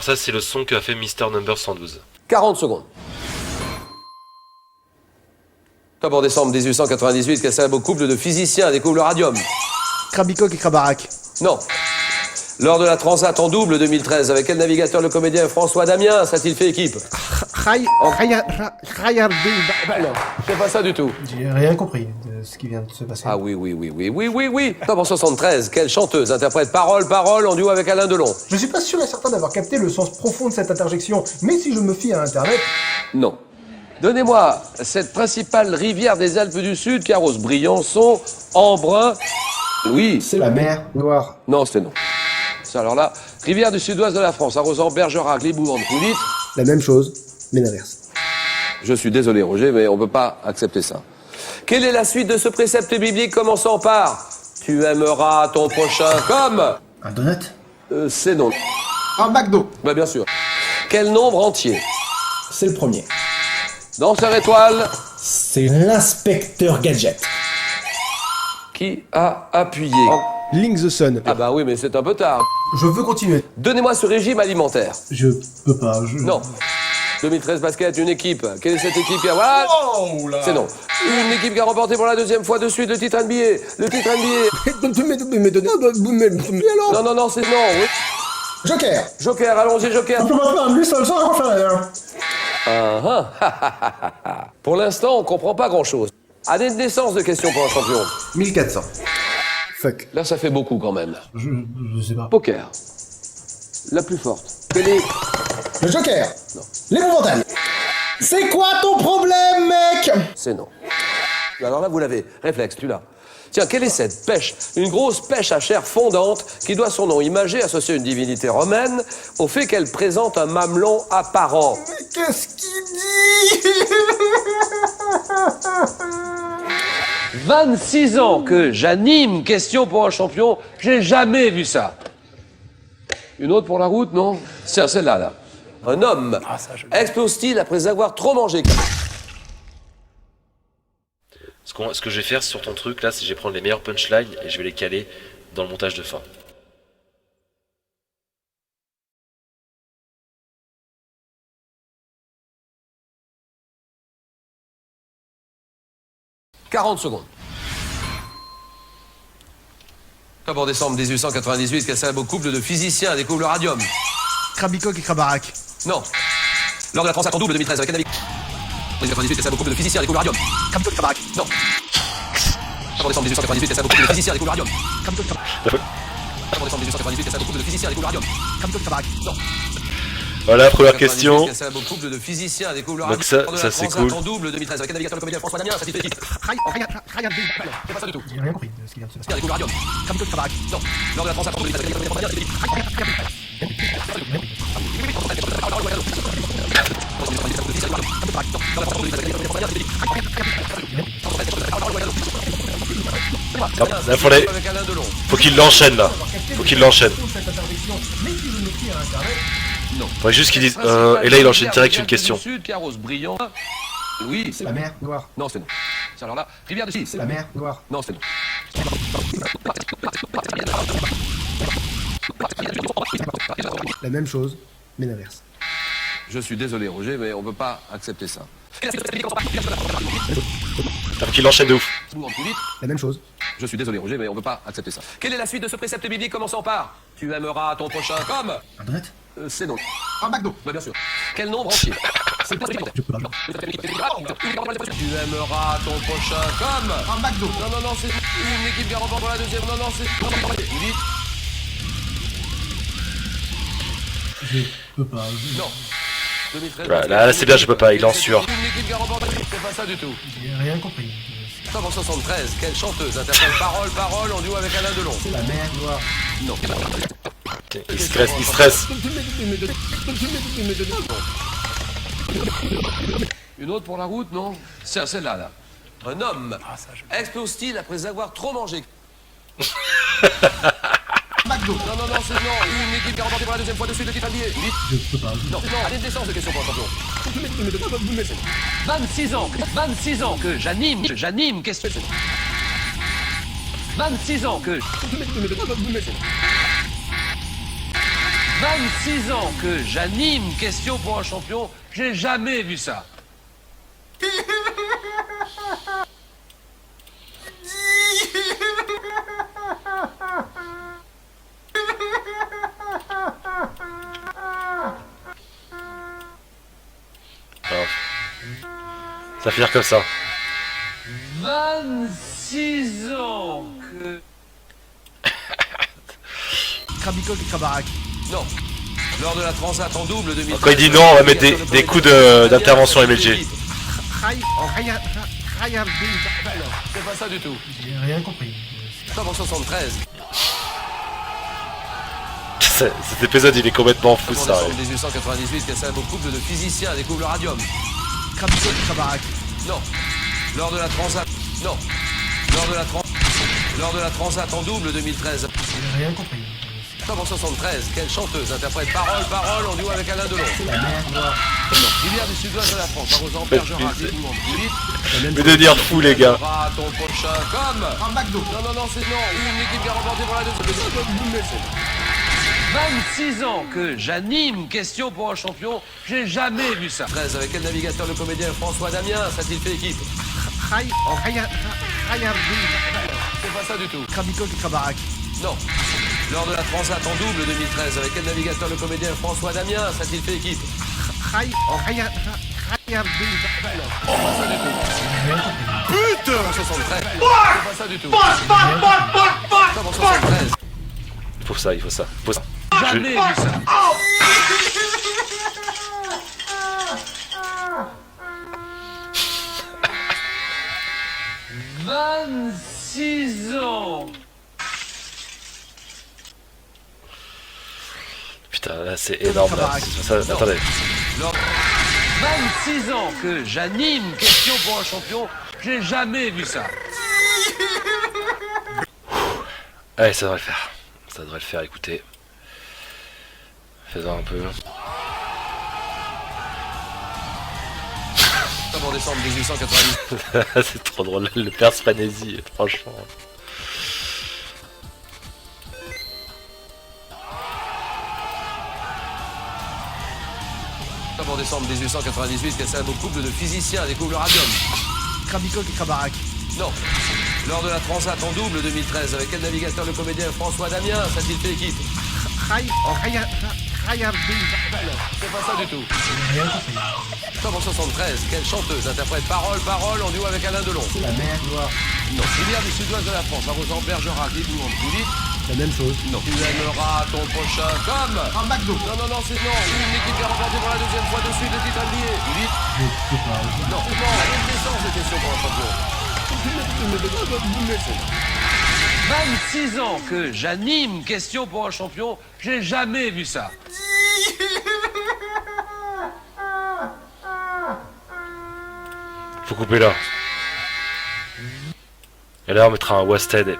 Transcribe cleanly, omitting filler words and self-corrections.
Ça, c'est le son qu'a fait Mister Number 112. 40 secondes. Octobre décembre 1898, quel célèbre couple de physiciens découvre le radium? Krabicoq et Krabarak. Non. Lors de la Transat en double 2013, avec quel navigateur le comédien François Damiens a-t-il fait équipe? Non, C'est pas ça du tout. J'ai rien compris de ce qui vient de se passer. Ah oui. Octobre 73, quelle chanteuse interprète Parole, Parole en duo avec Alain Delon? Je suis pas sûr et certain d'avoir capté le sens profond de cette interjection, mais si je me fie à Internet... Non. Donnez-moi cette principale rivière des Alpes du Sud qui arrose Briançon, Embrun... Oui. C'est la mer Noire. Non, c'était non. Ça, alors là, rivière du sud-ouest de la France, arrosant Bergerac, Libourne, vous dites? La même chose, mais l'inverse. Je suis désolé, Roger, mais on peut pas accepter ça. Quelle est la suite de ce précepte biblique commençant par « Tu aimeras ton prochain comme... » Un donut? C'est non. Un McDo. Bah bien sûr. Quel nombre entier? C'est le premier. Danseur étoile. C'est l'inspecteur Gadget. Qui a appuyé? Link the Sun. Ah bah oui, mais c'est un peu tard. Je veux continuer. Donnez-moi ce régime alimentaire. Je peux pas, Non. 2013 basket, une équipe. Quelle est cette équipe qui a... Voilà. Oh là. C'est non. Une équipe qui a remporté pour la deuxième fois de suite le titre NBA. Le titre NBA. Non, c'est non. Oui. Joker. Joker, allons-y, Joker. On peut pas lui seul sans faire rien. Pour l'instant, on comprend pas grand-chose. Année de naissance de questions pour un champion. 1400. Fuck. Là, ça fait beaucoup quand même. Je sais pas. Poker. La plus forte. Quelle est... Le Joker. Non. L'épouvantail. C'est quoi ton problème, mec? C'est non. Alors là, vous l'avez. Réflexe, tu l'as. Tiens, quelle est cette pêche? Une grosse pêche à chair fondante qui doit son nom imagé, associé à une divinité romaine, au fait qu'elle présente un mamelon apparent. Mais qu'est-ce qu'il dit? 26 ans que j'anime Question pour un champion, j'ai jamais vu ça. Une autre pour la route, non? Tiens, celle-là, là. Un homme explose-t-il après avoir trop mangé? Ce que je vais faire sur ton truc là, c'est que je vais prendre les meilleurs punchlines et je vais les caler dans le montage de fin. « 40 secondes. Octobre décembre 1898, quel célèbre couple de physiciens découvre le radium? Krabicoq et Krabarak. Non. Lors de la Transat en double 2013 avec quel navigateur? 1898, quel célèbre couple de physiciens découvre le radium? Krabicoq et Krabarak. Non. Octobre décembre 1898, quel célèbre couple de physiciens découvre le radium? Krabicoq et Krabarak. Octobre décembre 1898, quel célèbre couple de physiciens découvre le radium? Krabicoq et Krabarak. Non. Voilà, première question. Quel célèbre couple de physiciens découvre le Donc radium? ça c'est cool. En double 2013 avec quel navigateur le comédien François Damiens a-t-il fait équipe? C'est pas ça du tout. J'ai rien compris de ce qui vient de se passer. Découvre le radium. Krabicoq et Krabarak. Non. Lors de la Transat en double 2013 avec quel navigateur le comédien François Damiens a-t-il fait équipe? Non, là, faut qu'il l'enchaîne là. Faut qu'il l'enchaîne. Faudrait juste qu'il dise. Et là il enchaîne direct une question. Oui, C'est la mer Noire. non, c'est non. Alors là, rivière du Sud. C'est la mer Noire. Non, c'est non. La même chose, mais l'inverse. Je suis désolé, Roger, mais on peut pas accepter ça. Faut qu'il l'enchaîne de ouf. La même chose. Je suis désolé, Roger, mais on peut pas accepter ça. Quelle est la suite de ce précepte biblique commençant par « Tu aimeras ton prochain comme... Un donut? » C'est non. Un McDo. Bah, bien sûr. Quel nombre entier? C'est pas Je peux pas. Tu aimeras ton prochain comme... Un McDo. Non, c'est une équipe qui remporte pour la deuxième. Non, c'est... Vous dites? Je peux pas. Non. 2013. Ouais, là c'est bien, je peux pas, il est en sueur. Une équipe qui remporte... C'est pas ça du tout. J'ai rien compris. Octobre 73, quelle chanteuse interprète Parole, Parole en duo avec Alain Delon? C'est la mer Noire. Non. Il stresse. Une autre pour la route, non? C'est celle-là, là. Un homme explose-t-il après avoir trop mangé? McDo. Non, c'est non. Une équipe qui a remporté pour la deuxième fois de suite le titre NBA. Vite. Je peux pas. Non, année de naissance de question pour un champion. 26 ans que j'anime question. 26 ans que... 26 ans que j'anime Question pour un champion, j'ai jamais vu ça. Alors, ça va finir comme ça. 26 ans que... Krabikok et Krabarak. Non. Lors de la Transat en double 2013... Quand il dit non, on va mettre des coups d'intervention MLG. C'est pas ça du tout. J'ai rien compris. Octobre 73. Cet épisode il est complètement fou En ça. décembre 1898, quel célèbre couple de physiciens découvre le radium. Krabikok et Krabarak. Non. Lors de la Transat... Non. Lors de la Transat en double 2013. J'ai rien compris. Octobre 73, quelle chanteuse interprète Parole en duo avec Alain Delon. C'est la merde. Non. Rivière du sud-ouest de la France, Arrosan, Bergerac, Mais Épouvante, Philippe. Mais devenir fou les gars. Ton prochain comme... Un McDo. Non, c'est non. Une équipe qui a remporté pour la deuxième. 26 ans que j'anime Question pour un champion, j'ai jamais vu ça. 13, avec quel navigateur le comédien François Damien a-t-il fait équipe? C'est pas ça du tout. Krabikok et Krabarak. Non. Lors de la Transat en double 2013, avec quel navigateur le comédien François Damien a-t-il fait équipe? Putain. Octobre 73. C'est pas ça du tout. Octobre 73. Il faut ça. Jamais vu ça. « 26 ans. Putain, là c'est énorme là. Attendez. 26 ans que j'anime Question pour un champion, j'ai jamais vu ça. Allez, ça devrait le faire. Ça devrait le faire, écoutez. Faisons un peu. En décembre 1890. C'est trop drôle, le perse frénésie, franchement. En décembre 1898, quel célèbre couple de physiciens découvre le radium. Krabikok et Krabarak. Non. Lors de la Transat en double 2013, avec quel navigateur le comédien François Damien a-t-il fait équipe? C'est pas ça du tout. J'ai rien compris. Octobre 73, quelle chanteuse interprète Parole en duo avec Alain Delon. C'est la merde. Non. Rivière du sud-ouest de la France, Arrosan, Bergerac, Épouvante, Philippe. La même chose. Non. Tu aimeras ton prochain comme... Un McDo. Non, c'est non. Une équipe qui a remporté pour la deuxième fois de suite le titre NBA. Philippe. Je sais pas. Non, avec l'essence de question pour un champion. 26 ans que j'anime Question pour un champion, j'ai jamais vu ça. Faut couper là. Et là on mettra un Wasted et